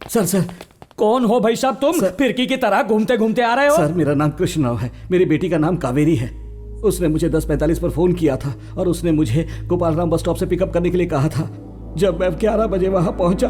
Sir कौन हो भाई साहब तुम? फिरकी की तरह घूमते घूमते आ रहे हो? सर मेरा नाम कृष्ण राव है, मेरी बेटी का नाम कावेरी है। उसने मुझे 10:45 पर फोन किया था और उसने मुझे गोपालराम बस स्टॉप से पिकअप करने के लिए कहा था। जब मैं 11 बजे वहां पहुंचा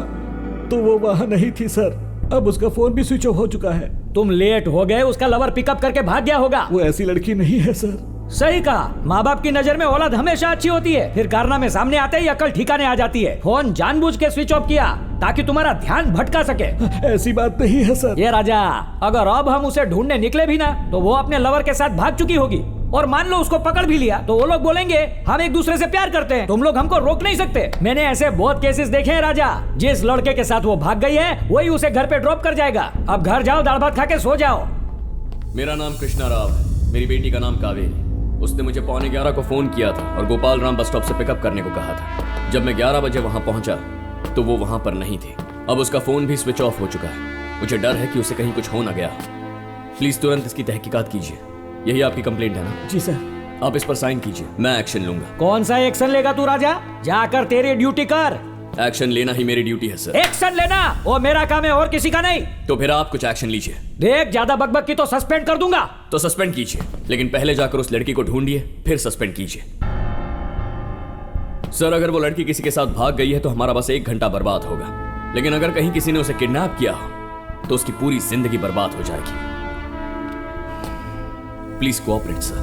तो वो वहां नहीं थी सर। अब उसका फोन भी स्विच ऑफ हो चुका है। तुम लेट हो गए, उसका लवर पिकअप करके भाग गया होगा। वो ऐसी लड़की नहीं है सर। सही कहा, माँ बाप की नजर में औलाद हमेशा अच्छी होती है, फिर कारनामे सामने आते ही अकल ठिकाने आ जाती है। फोन जानबूझ के स्विच ऑफ किया ताकि तुम्हारा ध्यान भटका सके। ऐसी बात नहीं है सर। ये राजा, अगर अब हम उसे ढूंढने निकले भी ना तो वो अपने लवर के साथ भाग चुकी होगी। और मान लो उसको पकड़ भी लिया तो वो लोग बोलेंगे हम एक दूसरे से प्यार करते हैं, तुम लोग हमको रोक नहीं सकते। मैंने ऐसे बहुत केसेस देखे हैं राजा। जिस लड़के के साथ वो भाग गई है वही उसे घर पे ड्रॉप कर जाएगा। अब घर जाओ, दाल भात खा के सो जाओ। मेरा नाम कृष्णा राव है, मेरी बेटी का नाम कावेरी। उसने मुझे 11:15 को फोन किया था और गोपालराम बस स्टॉप से पिकअप करने को कहा था। जब मैं 11 बजे वहां पहुंचा तो वो वहां पर नहीं थी। अब उसका फोन भी स्विच ऑफ हो चुका है। मुझे डर है कि उसे कहीं कुछ हो ना गया। प्लीज तुरंत इसकी तहकीकात कीजिए। यही आपकी कंप्लेंट है ना? जी सर। आप इस पर साइन कीजिए, मैं एक्शन लूंगा। कौन सा एक्शन लेगा तू राजा? जाकर तेरी ड्यूटी कर। एक्शन लेना ही मेरी ड्यूटी है सर। एक्शन लेना वो मेरा काम है और किसी का नहीं। तो फिर आप कुछ एक्शन लीजिए। देख, ज्यादा बकबक की तो सस्पेंड कर दूंगा। तो सस्पेंड कीजिए, लेकिन पहले जाकर उस लड़की को ढूंढिए, फिर सस्पेंड कीजिए। सर अगर वो लड़की किसी के साथ भाग गई है तो हमारा बस 1 घंटा बर्बाद होगा, लेकिन अगर कहीं किसी ने उसे किडनैप किया हो तो उसकी पूरी जिंदगी बर्बाद हो जाएगी। Please cooperate sir.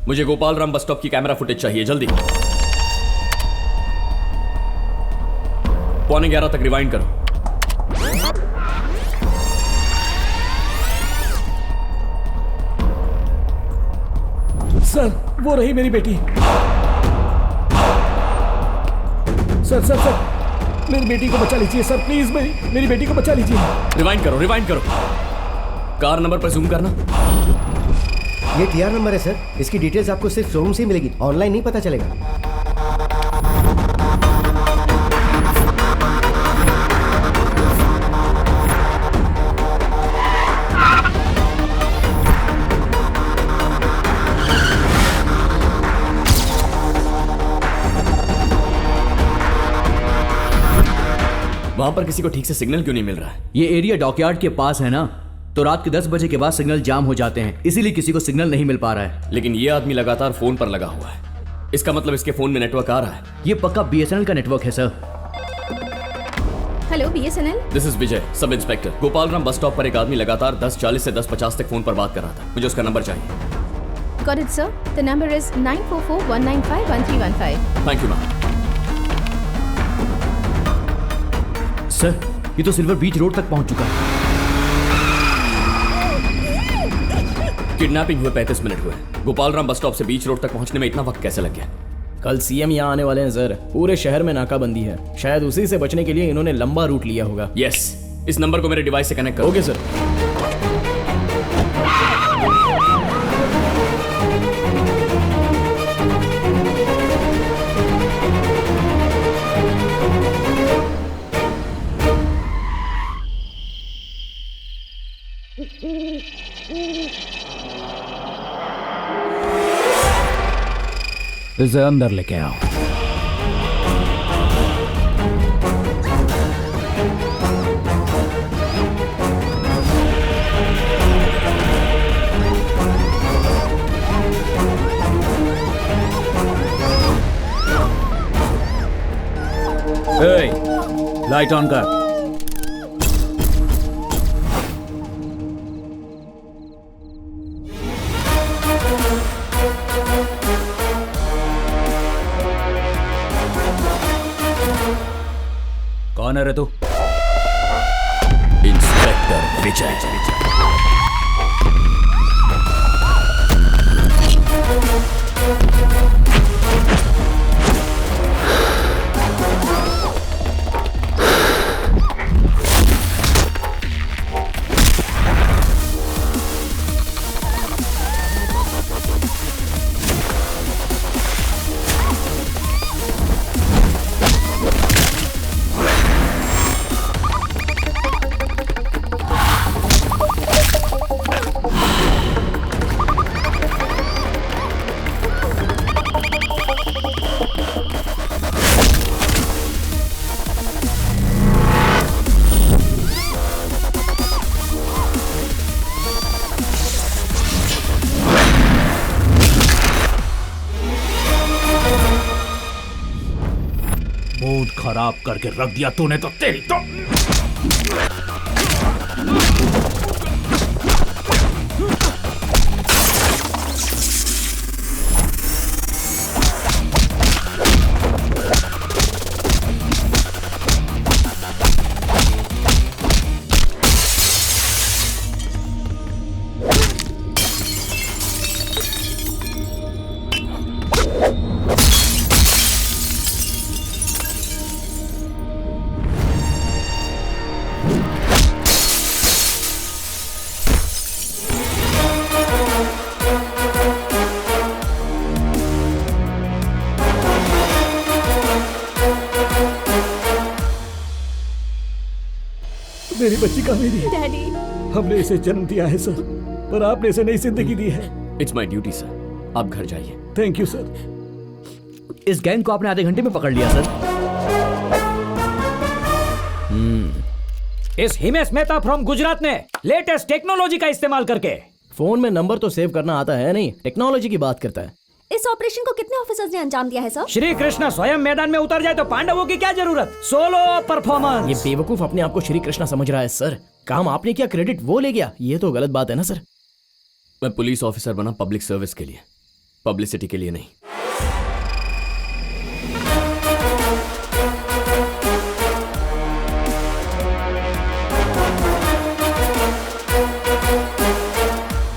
मुझे गोपालराम बस स्टॉप की कैमरा फुटेज चाहिए, जल्दी। 11:15 तक रिवाइंड करो। सर वो रही मेरी बेटी। सर मेरी बेटी को बचा लीजिए सर, प्लीज मेरी बेटी को बचा लीजिए। रिवाइंड करो। कार नंबर पर जूम करना। ये TR नंबर है सर। इसकी डिटेल्स आपको सिर्फ शोरूम से मिलेगी, ऑनलाइन नहीं पता चलेगा। वहां पर किसी को ठीक से सिग्नल क्यों नहीं मिल रहा है? ये एरिया डॉकयार्ड के पास है ना, तो रात के 10 बजे के बाद सिग्नल जाम हो जाते हैं, इसीलिए किसी को सिग्नल नहीं मिल पा रहा है। लेकिन ये आदमी लगातार फोन पर लगा हुआ है, इसका मतलब इसके फोन में नेटवर्क आ रहा है। ये पक्का BSNL का नेटवर्क है sir. Hello BSNL। This is Vijay, sub inspector. Gopalram bus stop पर एक आदमी लगातार 10:40 से 10:50 तक फोन पर बात कर रहा था। मुझे उसका नंबर चाहिए। Got it sir, the number is 9441951315। Thank you ma'am. Sir ये तो सिल्वर बीच रोड तक पहुंच चुका है। किडनैपिंग हुए 35 मिनट हुए। गोपालराम बस स्टॉप से बीच रोड तक पहुंचने में इतना वक्त कैसे लग गया? कल CM यहाँ आने वाले हैं सर। पूरे शहर में नाकाबंदी है, शायद उसी से बचने के लिए इन्होंने लंबा रूट लिया होगा। यस, इस नंबर को मेरे डिवाइस से कनेक्ट करो। Okay sir. इसे अंदर लेके आओ। लाइट ऑन कर। कौन है रे तू? इंस्पेक्टर विजय। मूड खराब करके रख दिया तूने तो तेरी तो। मेरी बच्ची कावेरी, डैडी। हमने इसे जन्म दिया है सर, पर आपने इसे नई जिंदगी दी है। इट्स माई ड्यूटी सर, आप घर जाइए। Thank you sir. इस गैंग को आपने आधे घंटे में पकड़ लिया सर। इस हिमेश मेहता फ्रॉम गुजरात ने लेटेस्ट टेक्नोलॉजी का इस्तेमाल करके फोन में नंबर तो सेव करना आता है नहीं, टेक्नोलॉजी की बात करता है। इस ऑपरेशन को कितने ऑफिसर्स ने अंजाम दिया है सर? श्री कृष्ण स्वयं मैदान में उतर जाए तो पांडवों की क्या जरूरत? Solo performance. ये बेवकूफ अपने आप को श्री कृष्णा समझ रहा है सर। काम आपने किया, क्रेडिट वो ले गया, ये तो गलत बात है ना सर। मैं पुलिस ऑफिसर बना पब्लिक सर्विस के लिए, पब्लिसिटी के लिए नहीं।